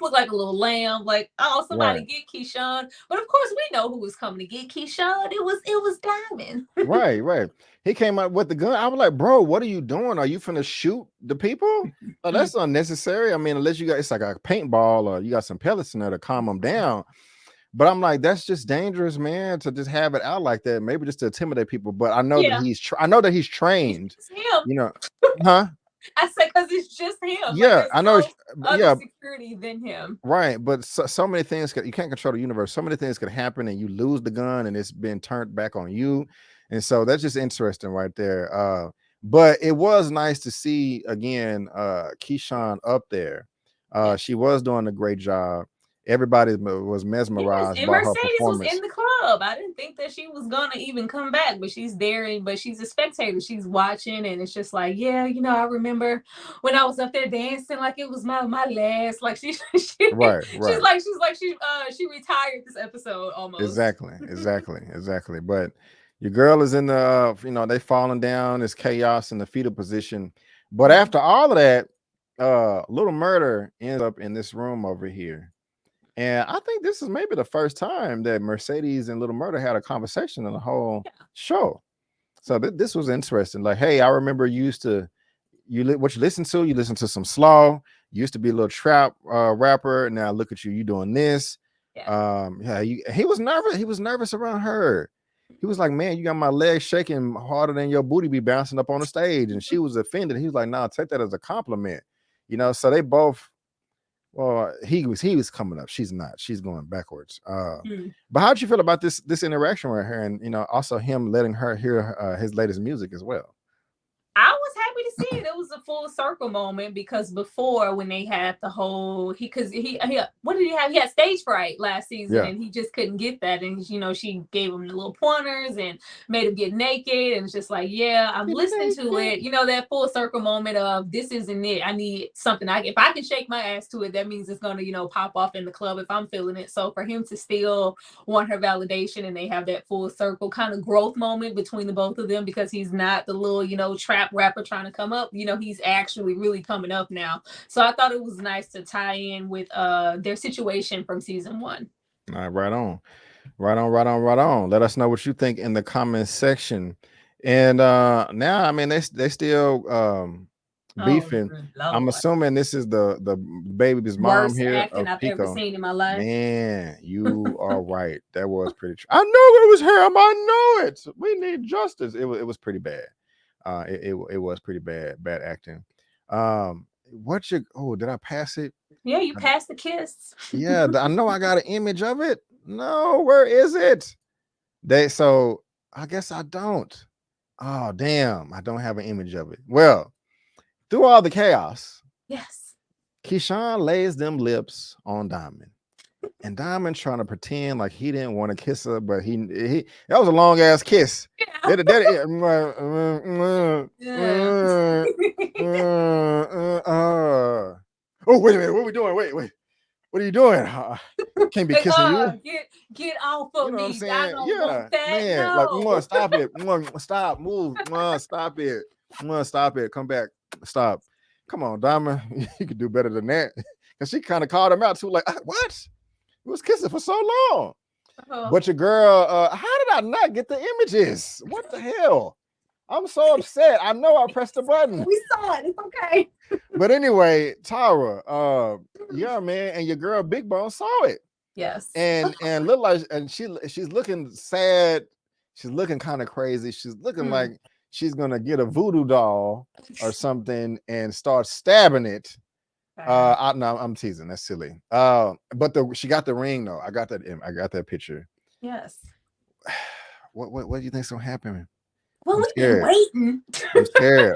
looked like a little lamb. Like, oh, somebody get Keyshawn. But of course we know who was coming to get Keyshawn. It was Diamond. Right. He came out with the gun. I was like, bro, what are you doing? Are you finna shoot the people? Oh, that's unnecessary. I mean, unless you got, it's like a paintball or you got some pellets in there to calm them down. But I'm like, that's just dangerous, man, to just have it out like that. Maybe just to intimidate people. But I know that he's trained. It's him. You know, huh? I said because it's just him. Yeah, I know. Other security than him. Right, but so many things you can't control the universe. So many things could happen, and you lose the gun, and it's been turned back on you. And so that's just interesting right there. But it was nice to see again Keyshawn up there. She was doing a great job. Everybody was mesmerized by her Mercedes performance. Was in the club. I didn't think that she was gonna even come back, but she's there, but she's a spectator. She's watching, and it's just like, yeah, you know, I remember when I was up there dancing like it was my last. Like she right. She retired this episode almost. Exactly. But your girl is in the they falling down. It's chaos in the fetal position. But after all of that, Little Murda ends up in this room over here. And I think this is maybe the first time that Mercedes and Little Murda had a conversation in the whole show. So this was interesting. Like, hey, I remember you used to you listen to some slaw. You used to be a little trap rapper. Now look at you, you doing this. He was nervous. He was nervous around her. He was like, man, you got my legs shaking harder than your booty be bouncing up on the stage. And she was offended. He was like, nah, take that as a compliment. So they both. Well, he was coming up. She's not. She's going backwards. But how'd you feel about this interaction with her, and also him letting her hear his latest music as well? I was happy to see it. It was a full circle moment because before when they had the whole what did he have? He had stage fright last season and he just couldn't get that. And she gave him the little pointers and made him get naked. And it's just like, yeah, I'm listening to it. That full circle moment of this isn't it. I need something. If I can shake my ass to it, that means it's gonna, pop off in the club if I'm feeling it. So for him to still want her validation and they have that full circle kind of growth moment between the both of them because he's not the little, trap rapper trying to come up, he's actually really coming up now. So I thought it was nice to tie in with their situation from season 1. All right, right on. Let us know what you think in the comments section. And now I mean they still beefing. I'm assuming this is the baby's mom worst here acting I've ever seen in my life. Man, you are right. That was pretty true. I know it was him. I know it. We need justice. It was pretty bad. It was pretty bad acting. Did I pass it? Yeah, you passed the kiss. Yeah, I know I got an image of it. No, where is it? So I guess I don't. Oh, damn, I don't have an image of it. Well, through all the chaos, yes, Keyshawn lays them lips on Diamond. And Diamond trying to pretend like he didn't want to kiss her, but he that was a long ass kiss. Yeah. Oh, wait a minute, what are we doing? Wait, what are you doing? Can't be kissing you. Get off of me. I don't want that. Man, like, stop it. Stop, move. Stop it. Stop it. Come back. Stop. Come on, Diamond. You could do better than that. Because she kind of called him out too, like, what? We was kissing for so long. But your girl, how did I not get the images? What the hell? I'm so upset. I know I pressed the button. We saw it. It's okay. But anyway, Tara, yeah, man, and your girl Big Bone saw it. Yes. And look like, and she's looking sad. She's looking kind of crazy. She's looking like she's gonna get a voodoo doll or something and start stabbing it. No, I'm teasing. That's silly. But she got the ring though. I got that picture. Yes. What do you think's gonna happen? Well, I'm we've been scared. waiting.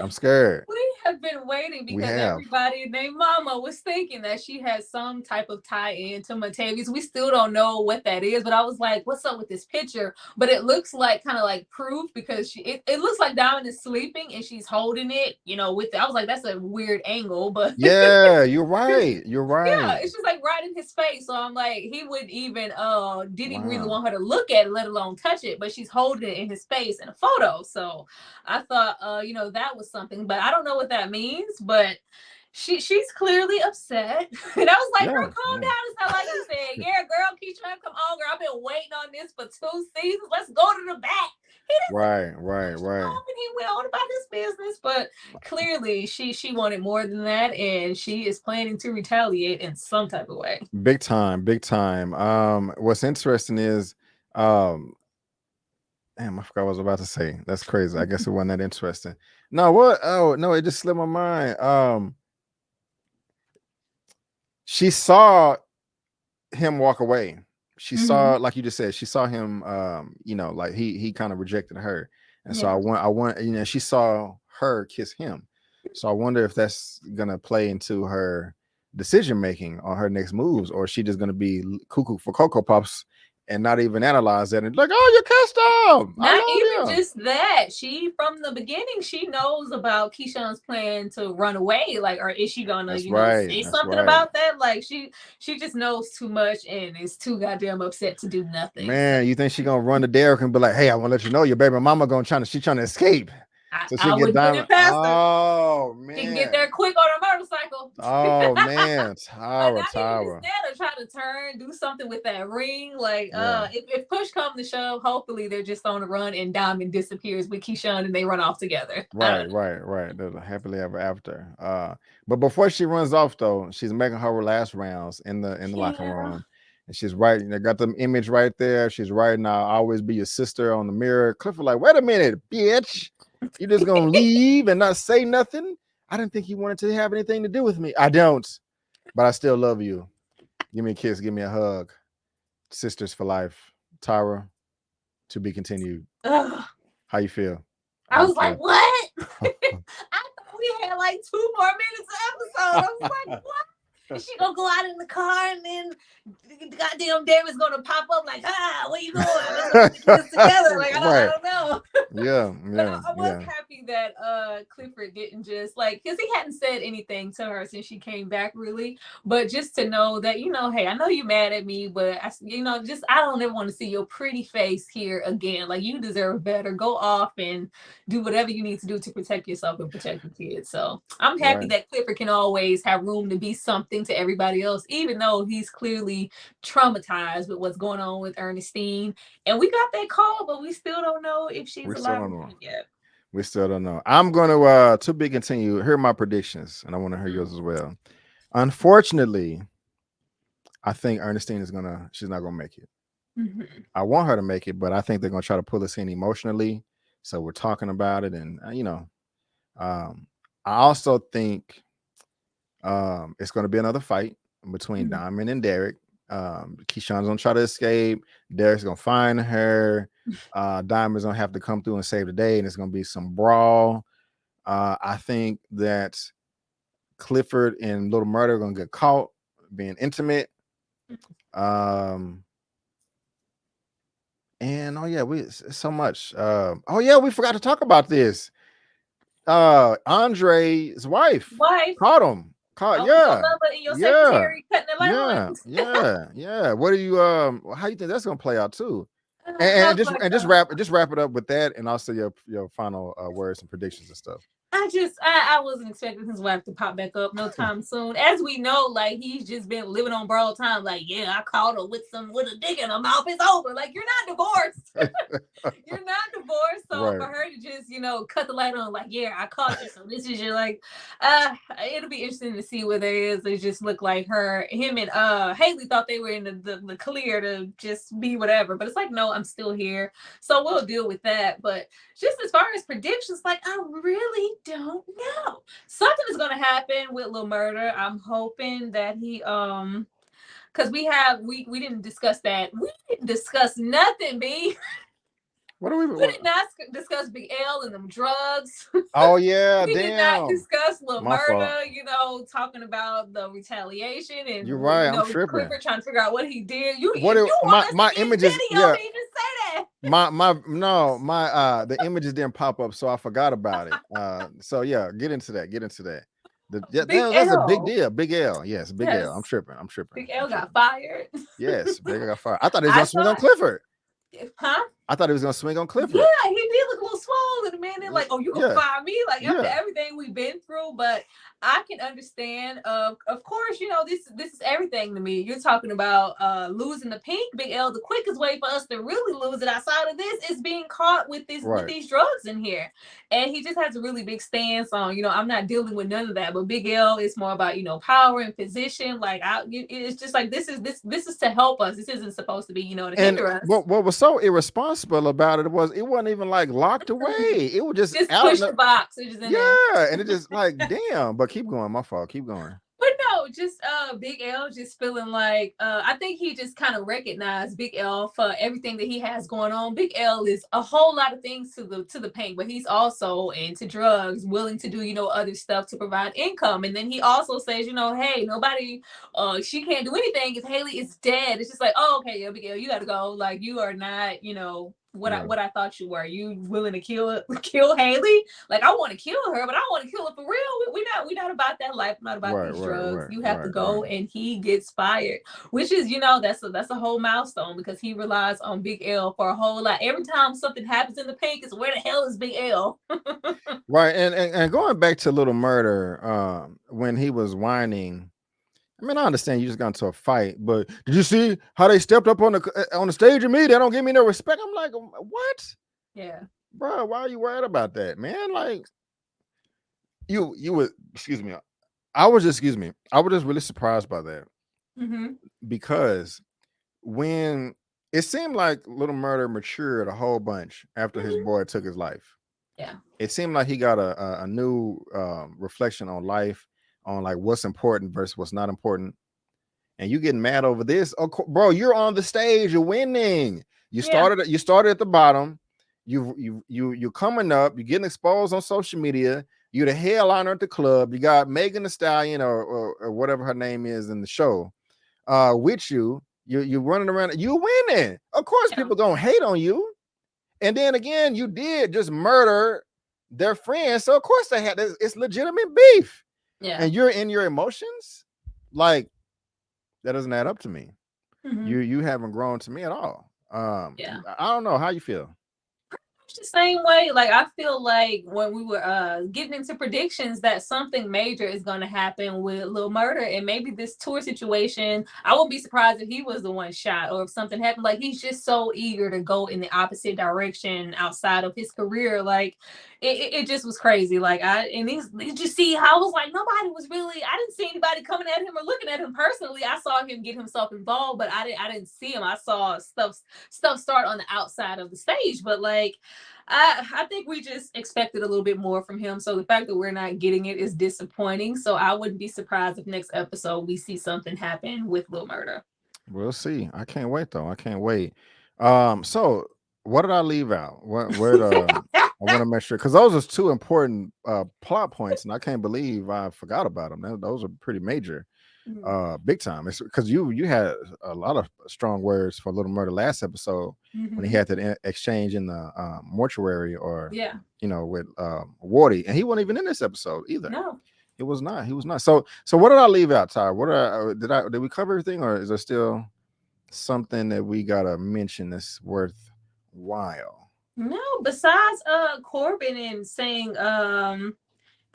I'm scared. We have been waiting because everybody named Mama was thinking that she had some type of tie-in to Montavious. We still don't know what that is, but I was like, what's up with this picture? But it looks like kind of like proof because it looks like Diamond is sleeping and she's holding it, I was like, that's a weird angle, but yeah, you're right. Yeah, it's just like right in his face. So I'm like, he wouldn't even didn't even really want her to look at it, let alone touch it, but she's holding it in his face in a photo. So I thought that was something, but I don't know what that means, but she's clearly upset. And I was like, girl, calm down. It's not like you said. Yeah, girl, Keyshawn, come on, girl. I've been waiting on this for 2 seasons. Let's go to the back. Right. And he went on about his business, but clearly she wanted more than that, and she is planning to retaliate in some type of way. Big time. What's interesting is damn, I forgot what I was about to say. That's crazy. I guess it wasn't that interesting. No, what? Oh no, it just slipped my mind. She saw him walk away. She saw, like you just said, she saw him like he kind of rejected her. And so I want, she saw her kiss him. So I wonder if that's gonna play into her decision making on her next moves, or is she just gonna be cuckoo for Cocoa Puffs and not even analyze that and like, oh, you kissed him. Not even just that. She, from the beginning, she knows about Keyshawn's plan to run away. Like, or is she gonna, say something about that? Like, she just knows too much and is too goddamn upset to do nothing. Man, you think she gonna run to Derek and be like, hey, I want to let you know your baby mama she's trying to escape. So she get Diamond. Oh man, she can get there quick on her motorcycle. Oh man, Tyra. Instead of trying to turn, do something with that ring. Like, if push comes to shove, hopefully they're just on the run and Diamond disappears with Keyshawn and they run off together. Right. There's a happily ever after. But before she runs off though, she's making her last rounds in the locker room. And she's writing, they got the image right there. She's writing, I'll always be your sister on the mirror. Clifford like, wait a minute, bitch. You just gonna leave and not say nothing? I didn't think you wanted to have anything to do with me. I don't, but I still love you. Give me a kiss, give me a hug. Sisters for life. Tyra, to be continued. How you feel? I was like, what? I thought we had like 2 more minutes of episode. I was like, what? She gonna go out in the car and then the goddamn David's gonna pop up like, where you going? Let's do this together. Like, I don't know. Yeah. I was happy that Clifford didn't just because he hadn't said anything to her since she came back really, but just to know that, hey, I know you mad at me, but I don't ever want to see your pretty face here again. Like, you deserve better. Go off and do whatever you need to do to protect yourself and protect your kids. So I'm happy that Clifford can always have room to be something to everybody else, even though he's clearly traumatized with what's going on with Ernestine. And we got that call, but we still don't know if she's alive yet. We still don't know. I'm going to be continue. Here are my predictions, and I want to hear yours as well. Unfortunately, I think Ernestine she's not gonna make it. I want her to make it, but I think they're gonna try to pull us in emotionally. So we're talking about it, and I also think it's going to be another fight between Diamond and Derek. Keyshawn's gonna try to escape. Derek's gonna find her. Diamond's gonna have to come through and save the day, and it's gonna be some brawl. I think that Clifford and Little Murda are gonna get caught being intimate. And so much. We forgot to talk about this. Andre's wife caught him. Yeah. What do you how you think that's gonna play out too? And just wrap it up with that, and also your final words and predictions and stuff. I wasn't expecting his wife to pop back up no time soon. As we know, like he's just been living on borrowed time. Like, yeah, I caught her with a dick in her mouth. It's over. Like, you're not divorced. You're not divorced. So Right. for her to just, cut the light on, like, yeah, I caught you. So this is your it'll be interesting to see what there is. They just look like him and Haley thought they were in the clear to just be whatever. But it's like, no, I'm still here. So we'll deal with that. But just as far as predictions, like I really don't know. Something is gonna happen with Lil Murda. I'm hoping that he because we didn't discuss that. We didn't discuss nothing, B. What do we? We did not discuss Big L and them drugs. Oh yeah, we did not discuss Lil Murda, talking about the retaliation and you're right. I'm tripping. Clifford trying to figure out what he did. My images? Yeah. He just say that. The images didn't pop up, so I forgot about it. So yeah, get into that. That's a big deal. Big L, yes, Big L. I'm tripping. Big L got fired. Yes, Big L got fired. I thought he was gonna swing on Clifford. Huh? I thought he was gonna swing on Clifford. Yeah, he did look a little swollen, man. Like, oh, you gonna fire me? Like after everything we've been through, but I can understand. Of course, this is everything to me. You're talking about losing the Pynk, Big L. The quickest way for us to really lose it outside of this is being caught with with these drugs in here. And he just has a really big stance on, I'm not dealing with none of that. But Big L is more about, power and position. Like it's just like this is to help us. This isn't supposed to be, to hinder us. What was so irresponsible about it wasn't even like locked away. It was just out push the box. It just in there. And it just like damn. But keep going. My fault. Keep going. But no, just Big L just feeling like I think he just kind of recognized Big L for everything that he has going on. Big L is a whole lot of things to the Pynk, but he's also into drugs, willing to do other stuff to provide income. And then he also says, hey, nobody, she can't do anything if Haley is dead. It's just like, oh, okay, yeah, Big L, you got to go. Like you are not, what I thought you were. You willing to kill Haley? Like I want to kill her, but I want to kill her for real. We not about that life. I'm not about these drugs. You have to go, and he gets fired, which is that's a whole milestone because he relies on Big L for a whole lot. Every time something happens in the Pynk, it's where the hell is Big L? Right, and going back to Little Murda, when he was whining. I mean, I understand you just got into a fight, but did you see how they stepped up on the stage of me? They don't give me no respect. I'm like, what? Yeah, bro, why are you worried about that, man? Like, you would excuse me. I was just really surprised by that because when it seemed like Little Murda matured a whole bunch after his boy took his life. Yeah, it seemed like he got a new reflection on life. On like what's important versus what's not important, and you getting mad over this, bro? You're on the stage, you're winning. You started at the bottom. You're coming up. You're getting exposed on social media. You're the headliner at the club. You got Megan Thee Stallion or whatever her name is in the show with you. You're running around. You're winning. Of course, people gonna hate on you. And then again, you did just murder their friends, so of course they had this. It's legitimate beef. Yeah. And you're in your emotions, like that doesn't add up to me. You haven't grown to me at all. I don't know how you feel. The same way, like I feel like when we were getting into predictions that something major is going to happen with Lil Murda, and maybe this tour situation, I wouldn't be surprised if he was the one shot or if something happened. Like he's just so eager to go in the opposite direction outside of his career. Like it just was crazy. Like did you see how I was like, nobody was really, I didn't see anybody coming at him or looking at him personally. I saw him get himself involved, but I didn't see him. I saw stuff start on the outside of the stage, but like I think we just expected a little bit more from him. So the fact that we're not getting it is disappointing. So I wouldn't be surprised if next episode we see something happen with Lil Murda. We'll see. I can't wait though. I can't wait. So what did I leave out? I want to make sure because those are two important plot points, and I can't believe I forgot about them. Those are pretty major. Big time. It's because you had a lot of strong words for Little Murda last episode when he had that exchange in the mortuary or with Wardy, and he wasn't even in this episode either. No, it was not. He was not. So what did I leave out, Ty? Did we cover everything, or is there still something that we gotta mention that's worthwhile? No, besides Corbin and saying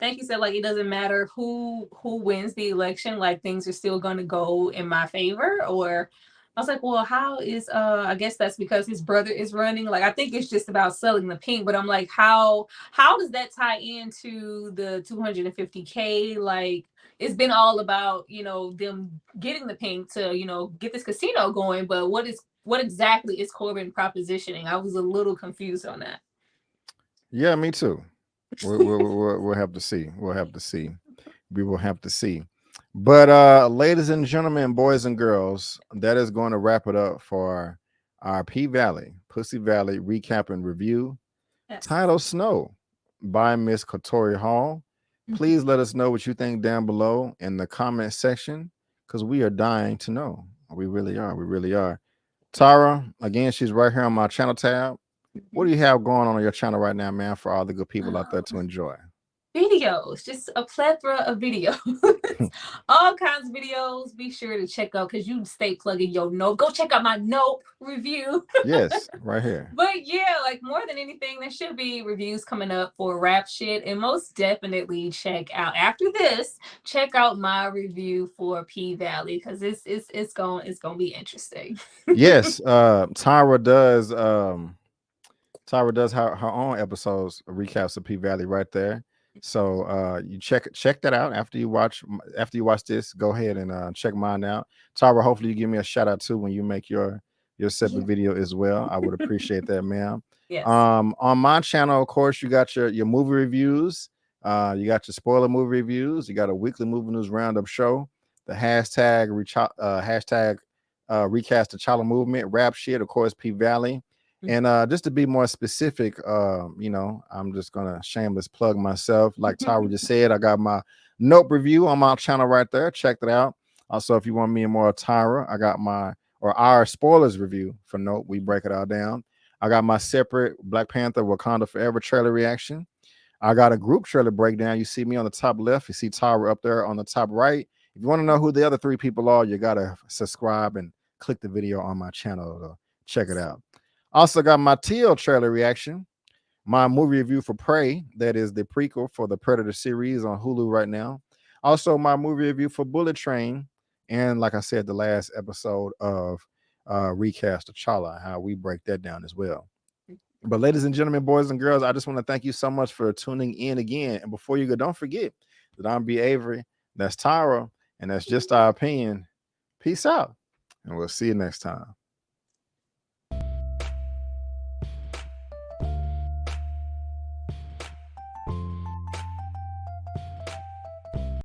Thank you said like it doesn't matter who wins the election, like things are still gonna go in my favor. Or I was like, well, how is I guess that's because his brother is running. Like I think it's just about selling the pink, but I'm like, how does that tie into the 250K? Like it's been all about, you know, them getting the pink to, you know, get this casino going, but what exactly is Corbin propositioning? I was a little confused on that. Yeah, me too. We'll have to see. We'll have to see. We will have to see. But ladies and gentlemen, boys and girls, that is going to wrap it up for our P Valley, Pussy Valley recap and review. Yes. Title Snow by Miss Katori Hall. Please let us know what you think down below in the comment section because we are dying to know. We really are. We really are. Tara, again, she's right here on my channel tab. What do you have going on your channel right now, man, for all the good people out there to enjoy? Videos, just a plethora of videos. All kinds of videos. Be sure to check out because you stay plugging your Nope. Go check out my Nope review. Yes, right here. But yeah, like more than anything, there should be reviews coming up for rap shit. And most definitely check out after this, check out my review for P Valley because it's gonna be interesting. Yes, Tyra does her own episodes recaps of P Valley right there. So you check that out after you watch this. Go ahead and check mine out. Tyra, hopefully you give me a shout out too when you make your separate video as well. I would appreciate that, ma'am. Yes. On my channel, of course, you got your movie reviews. You got your spoiler movie reviews. You got a weekly movie news roundup show. The hashtag recast the Chala movement, rap shit, of course, P Valley. And just to be more specific, I'm just gonna shameless plug myself. Like Tyra just said, I got my Nope review on my channel right there. Check that out. Also, if you want me and more Tyra, I got our spoilers review for Nope. We break it all down. I got my separate Black Panther Wakanda Forever trailer reaction. I got a group trailer breakdown. You see me on the top left. You see Tyra up there on the top right. If you want to know who the other three people are, you gotta subscribe and click the video on my channel to check it out. Also got my TL trailer reaction, my movie review for Prey, that is the prequel for the Predator series on Hulu right now. Also my movie review for Bullet Train, and like I said, the last episode of Recast of Chala, how we break that down as well. But ladies and gentlemen, boys and girls, I just want to thank you so much for tuning in again. And before you go, don't forget that I'm B. Avery, that's Tyra, and that's just our opinion. Peace out, and we'll see you next time.